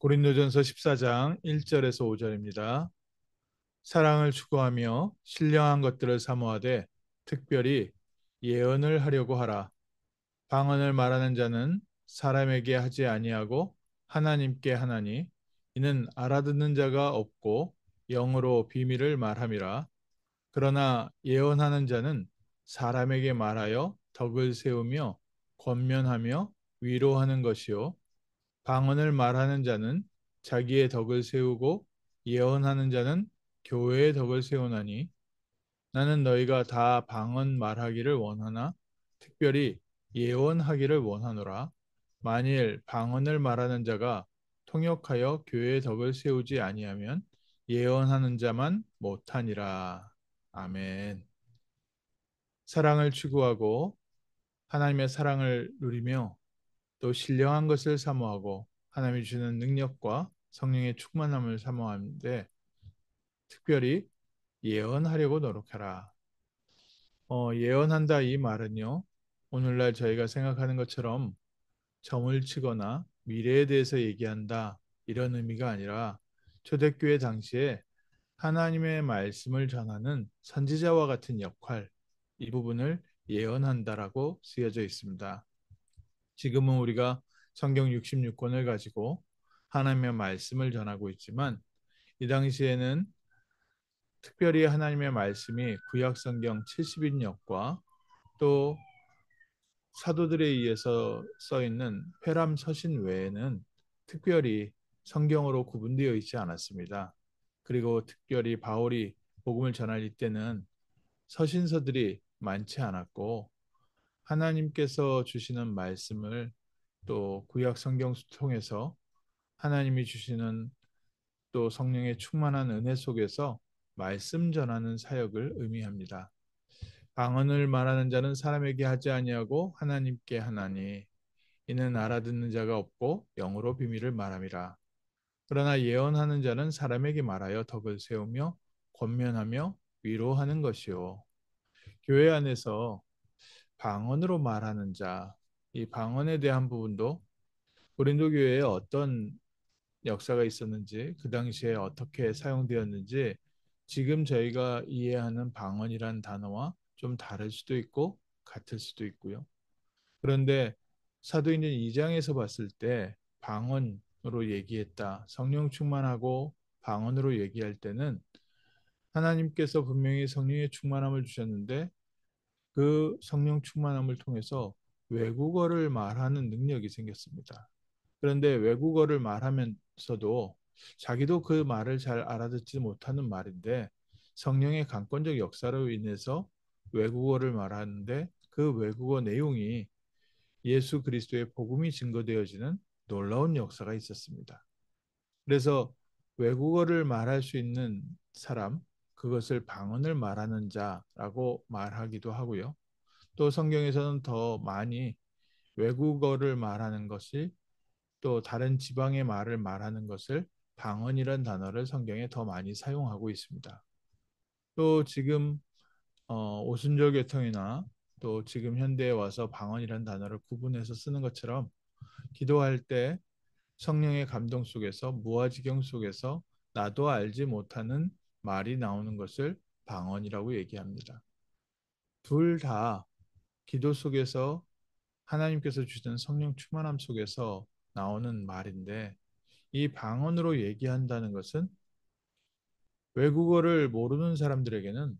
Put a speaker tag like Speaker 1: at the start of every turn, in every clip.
Speaker 1: 고린도전서 14장 1절에서 5절입니다. 사랑을 추구하며 신령한 것들을 사모하되 특별히 예언을 하려고 하라. 방언을 말하는 자는 사람에게 하지 아니하고 하나님께 하나니 이는 알아듣는 자가 없고 영으로 비밀을 말함이라. 그러나 예언하는 자는 사람에게 말하여 덕을 세우며 권면하며 위로하는 것이요 방언을 말하는 자는 자기의 덕을 세우고 예언하는 자는 교회의 덕을 세우나니 나는 너희가 다 방언 말하기를 원하나 특별히 예언하기를 원하노라. 만일 방언을 말하는 자가 통역하여 교회의 덕을 세우지 아니하면 예언하는 자만 못하니라. 아멘. 사랑을 추구하고 하나님의 사랑을 누리며 또 신령한 것을 사모하고 하나님이 주는 능력과 성령의 충만함을 사모하는데 특별히 예언하려고 노력하라. 예언한다 이 말은요. 오늘날 저희가 생각하는 것처럼 점을 치거나 미래에 대해서 얘기한다 이런 의미가 아니라 초대교회 당시에 하나님의 말씀을 전하는 선지자와 같은 역할 이 부분을 예언한다라고 쓰여져 있습니다. 지금은 우리가 성경 66권을 가지고 하나님의 말씀을 전하고 있지만 이 당시에는 특별히 하나님의 말씀이 구약 성경 70인역과 또 사도들에 의해서 써 있는 회람 서신 외에는 특별히 성경으로 구분되어 있지 않았습니다. 그리고 특별히 바울이 복음을 전할 이때는 서신서들이 많지 않았고 하나님께서 주시는 말씀을 또 구약 성경 통해서 하나님이 주시는 또 성령의 충만한 은혜 속에서 말씀 전하는 사역을 의미합니다. 방언을 말하는 자는 사람에게 하지 아니하고 하나님께 하나니 이는 알아듣는 자가 없고 영으로 비밀을 말함이라. 그러나 예언하는 자는 사람에게 말하여 덕을 세우며 권면하며 위로하는 것이요. 교회 안에서 방언으로 말하는 자, 이 방언에 대한 부분도 고린도 교회에 어떤 역사가 있었는지, 그 당시에 어떻게 사용되었는지, 지금 저희가 이해하는 방언이란 단어와 좀 다를 수도 있고, 같을 수도 있고요. 그런데 사도행전 2장에서 봤을 때 방언으로 얘기했다. 성령 충만하고 방언으로 얘기할 때는 하나님께서 분명히 성령의 충만함을 주셨는데 그 성령 충만함을 통해서 외국어를 말하는 능력이 생겼습니다. 그런데 외국어를 말하면서도 자기도 그 말을 잘 알아듣지 못하는 말인데 성령의 강권적 역사로 인해서 외국어를 말하는데 그 외국어 내용이 예수 그리스도의 복음이 증거되어지는 놀라운 역사가 있었습니다. 그래서 외국어를 말할 수 있는 사람, 그것을 방언을 말하는 자라고 말하기도 하고요. 또 성경에서는 더 많이 외국어를 말하는 것이 또 다른 지방의 말을 말하는 것을 방언이란 단어를 성경에 더 많이 사용하고 있습니다. 또 지금 오순절 계통이나 또 지금 현대에 와서 방언이란 단어를 구분해서 쓰는 것처럼 기도할 때 성령의 감동 속에서 무아지경 속에서 나도 알지 못하는 말이 나오는 것을 방언이라고 얘기합니다. 둘 다 기도 속에서 하나님께서 주신 성령 충만함 속에서 나오는 말인데 이 방언으로 얘기한다는 것은 외국어를 모르는 사람들에게는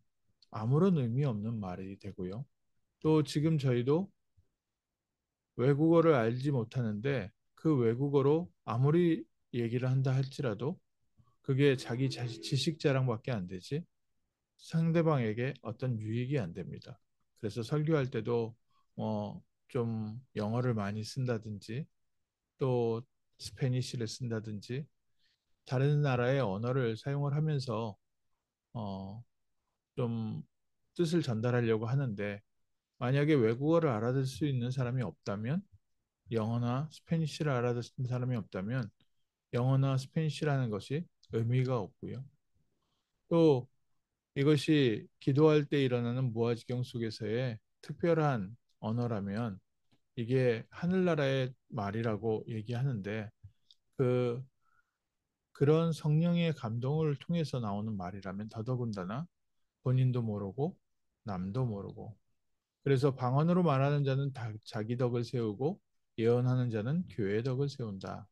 Speaker 1: 아무런 의미 없는 말이 되고요. 또 지금 저희도 외국어를 알지 못하는데 그 외국어로 아무리 얘기를 한다 할지라도 그게 자기 지식 자랑밖에 안 되지 상대방에게 어떤 유익이 안 됩니다. 그래서 설교할 때도 좀 영어를 많이 쓴다든지 또 스페니쉬를 쓴다든지 다른 나라의 언어를 사용을 하면서 어, 좀 뜻을 전달하려고 하는데 만약에 외국어를 알아들 수 있는 사람이 없다면 영어나 스페니쉬를 알아듣는 사람이 없다면 영어나 스페니쉬라는 것이 의미가 없고요. 또 이것이 기도할 때 일어나는 무아지경 속에서의 특별한 언어라면 이게 하늘나라의 말이라고 얘기하는데 그 그런 성령의 감동을 통해서 나오는 말이라면 더더군다나 본인도 모르고 남도 모르고 그래서 방언으로 말하는 자는 자기 덕을 세우고 예언하는 자는 교회의 덕을 세운다.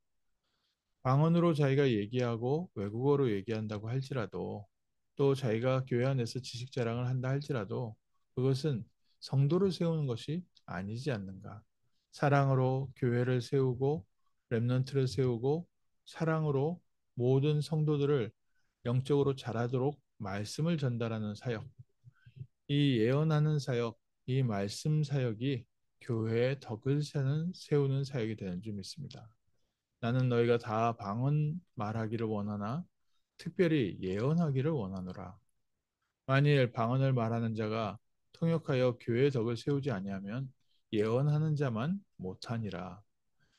Speaker 1: 방언으로 자기가 얘기하고 외국어로 얘기한다고 할지라도 또 자기가 교회 안에서 지식 자랑을 한다 할지라도 그것은 성도를 세우는 것이 아니지 않는가. 사랑으로 교회를 세우고 렘넌트를 세우고 사랑으로 모든 성도들을 영적으로 자라도록 말씀을 전달하는 사역, 이 예언하는 사역, 이 말씀 사역이 교회의 덕을 세우는 사역이 되는 줄 믿습니다. 나는 너희가 다 방언 말하기를 원하나 특별히 예언하기를 원하노라. 만일 방언을 말하는 자가 통역하여 교회의 덕을 세우지 아니하면 예언하는 자만 못하니라.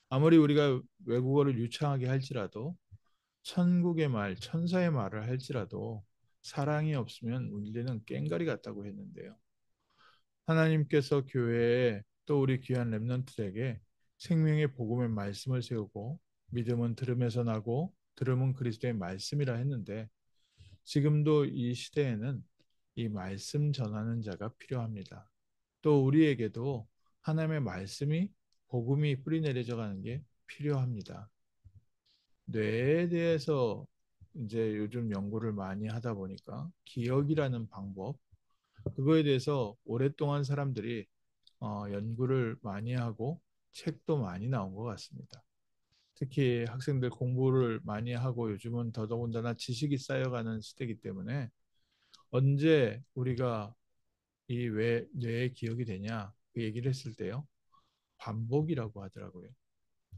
Speaker 1: 아무리 우리가 외국어를 유창하게 할지라도 천국의 말, 천사의 말을 할지라도 사랑이 없으면 우리는 꽹가리 같다고 했는데요. 하나님께서 교회에 또 우리 귀한 렘넌트에게 생명의 복음의 말씀을 세우고 믿음은 들음에서 나고 들음은 그리스도의 말씀이라 했는데 지금도 이 시대에는 이 말씀 전하는 자가 필요합니다. 또 우리에게도 하나님의 말씀이 복음이 뿌리내려져 가는 게 필요합니다. 뇌에 대해서 이제 요즘 연구를 많이 하다 보니까 기억이라는 방법 그거에 대해서 오랫동안 사람들이 연구를 많이 하고 책도 많이 나온 것 같습니다. 특히 학생들 공부를 많이 하고 요즘은 더더군다나 지식이 쌓여가는 시대이기 때문에 언제 우리가 이 왜 뇌의 기억이 되냐 그 얘기를 했을 때요. 반복이라고 하더라고요.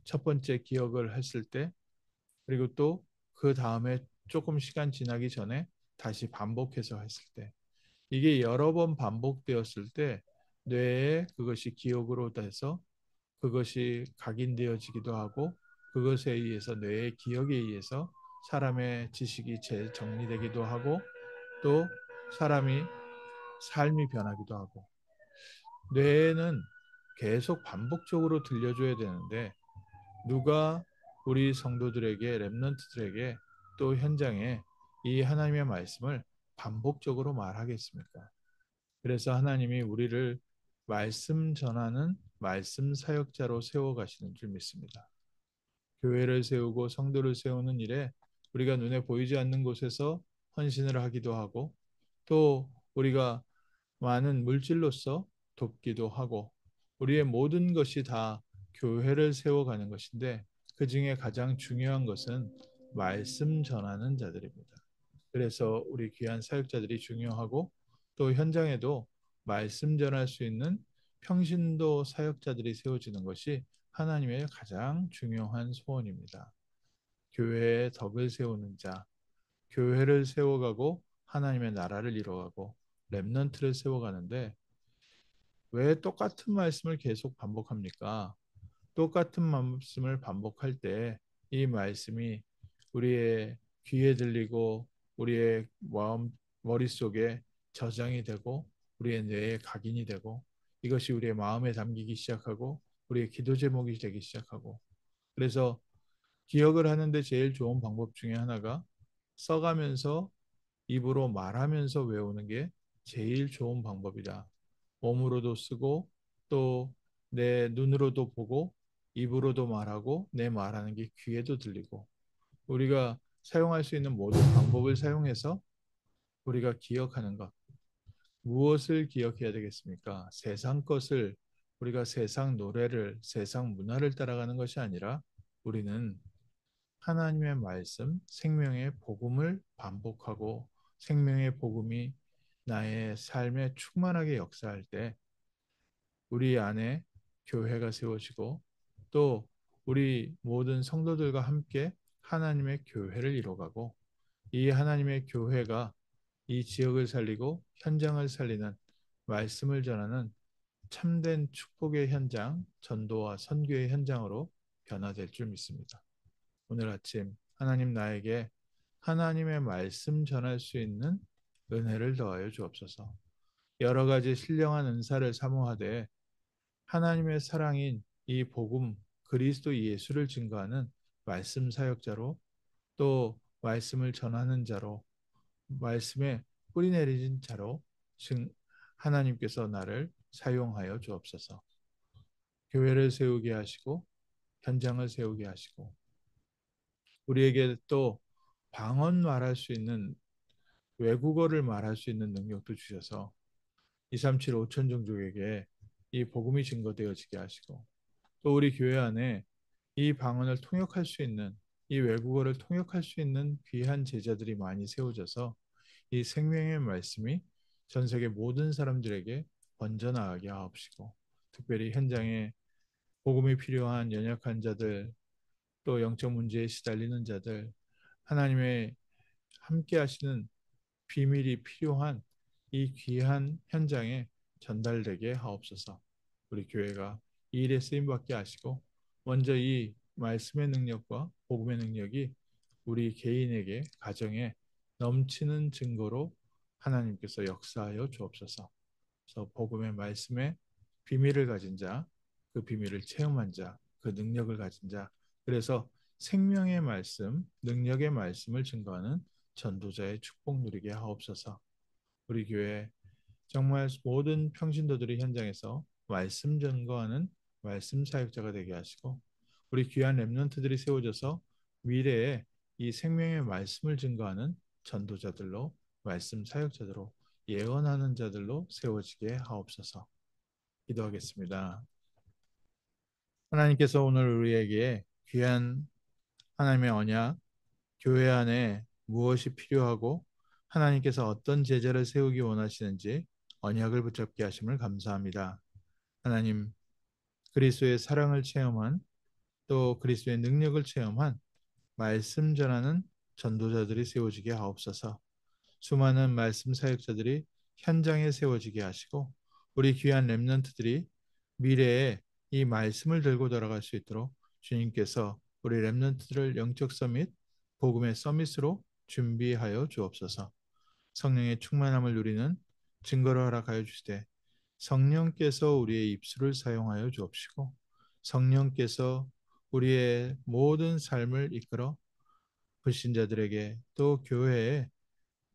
Speaker 1: 첫 번째 기억을 했을 때 그리고 또 그 다음에 조금 시간 지나기 전에 다시 반복해서 했을 때 이게 여러 번 반복되었을 때 뇌에 그것이 기억으로 돼서 그것이 각인되어지기도 하고 그것에 의해서 뇌의 기억에 의해서 사람의 지식이 재정리되기도 하고 또 사람이 삶이 변하기도 하고 뇌에는 계속 반복적으로 들려줘야 되는데 누가 우리 성도들에게 렘넌트들에게 또 현장에 이 하나님의 말씀을 반복적으로 말하겠습니까? 그래서 하나님이 우리를 말씀 전하는 말씀 사역자로 세워 가시는 줄 믿습니다. 교회를 세우고 성도를 세우는 일에 우리가 눈에 보이지 않는 곳에서 헌신을 하기도 하고 또 우리가 많은 물질로서 돕기도 하고 우리의 모든 것이 다 교회를 세워가는 것인데 그 중에 가장 중요한 것은 말씀 전하는 자들입니다. 그래서 우리 귀한 사역자들이 중요하고 또 현장에도 말씀 전할 수 있는 평신도 사역자들이 세워지는 것이 하나님의 가장 중요한 소원입니다. 교회의 덕을 세우는 자, 교회를 세워가고 하나님의 나라를 이뤄가고 렘넌트를 세워가는데 왜 똑같은 말씀을 계속 반복합니까? 똑같은 말씀을 반복할 때 이 말씀이 우리의 귀에 들리고 우리의 마음 머릿속에 저장이 되고 우리의 뇌에 각인이 되고 이것이 우리의 마음에 담기기 시작하고 우리의 기도 제목이 되기 시작하고 그래서 기억을 하는데 제일 좋은 방법 중에 하나가 써가면서 입으로 말하면서 외우는 게 제일 좋은 방법이다. 몸으로도 쓰고 또 내 눈으로도 보고 입으로도 말하고 내 말하는 게 귀에도 들리고 우리가 사용할 수 있는 모든 방법을 사용해서 우리가 기억하는 것. 무엇을 기억해야 되겠습니까? 세상 것을 우리가 세상 노래를 세상 문화를 따라가는 것이 아니라 우리는 하나님의 말씀, 생명의 복음을 반복하고 생명의 복음이 나의 삶에 충만하게 역사할 때 우리 안에 교회가 세워지고 또 우리 모든 성도들과 함께 하나님의 교회를 이뤄가고 이 하나님의 교회가 이 지역을 살리고 현장을 살리는 말씀을 전하는 참된 축복의 현장, 전도와 선교의 현장으로 변화될 줄 믿습니다. 오늘 아침 하나님 나에게 하나님의 말씀 전할 수 있는 은혜를 더하여 주옵소서. 여러 가지 신령한 은사를 사모하되 하나님의 사랑인 이 복음 그리스도 예수를 증거하는 말씀 사역자로 또 말씀을 전하는 자로, 말씀에 뿌리 내리는 자로 하나님께서 나를 사용하여 주옵소서. 교회를 세우게 하시고 현장을 세우게 하시고 우리에게 또 방언 말할 수 있는 외국어를 말할 수 있는 능력도 주셔서 237 5천 종족에게 이 복음이 증거되어지게 하시고 또 우리 교회 안에 이 방언을 통역할 수 있는 이 외국어를 통역할 수 있는 귀한 제자들이 많이 세워져서 이 생명의 말씀이 전 세계 모든 사람들에게 번져나가게 하옵시고 특별히 현장에 복음이 필요한 연약한 자들 또 영적 문제에 시달리는 자들 하나님의 함께 하시는 비밀이 필요한 이 귀한 현장에 전달되게 하옵소서. 우리 교회가 이 일에 쓰임 받게 하시고 먼저 이 말씀의 능력과 복음의 능력이 우리 개인에게 가정에 넘치는 증거로 하나님께서 역사하여 주옵소서. 그래서 복음의 말씀에 비밀을 가진 자, 그 비밀을 체험한 자, 그 능력을 가진 자, 그래서 생명의 말씀, 능력의 말씀을 증거하는 전도자의 축복 누리게 하옵소서. 우리 교회 정말 모든 평신도들이 현장에서 말씀 전거하는 말씀 사역자가 되게 하시고 우리 귀한 렘넌트들이 세워져서 미래에 이 생명의 말씀을 증거하는 전도자들로 말씀 사역자들로 예언하는 자들로 세워지게 하옵소서. 기도하겠습니다. 하나님께서 오늘 우리에게 귀한 하나님의 언약, 교회 안에 무엇이 필요하고 하나님께서 어떤 제자를 세우기 원하시는지 언약을 붙잡게 하심을 감사합니다. 하나님, 그리스도의 사랑을 체험한 또 그리스도의 능력을 체험한 말씀 전하는 전도자들이 세워지게 하옵소서. 수많은 말씀 사역자들이 현장에 세워지게 하시고 우리 귀한 렘넌트들이 미래에 이 말씀을 들고 돌아갈 수 있도록 주님께서 우리 렘넌트들을 영적 서밋, 복음의 서밋으로 준비하여 주옵소서. 성령의 충만함을 누리는 증거를 허락하여 주시되 성령께서 우리의 입술을 사용하여 주옵시고 성령께서 우리의 모든 삶을 이끌어 불신자들에게 또 교회에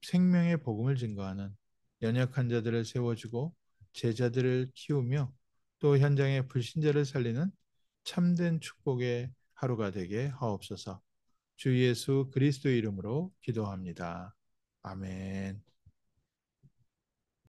Speaker 1: 생명의 복음을 증거하는 연약한 자들을 세워주고 제자들을 키우며 또 현장에 불신자를 살리는 참된 축복의 하루가 되게 하옵소서. 주 예수 그리스도의 이름으로 기도합니다. 아멘.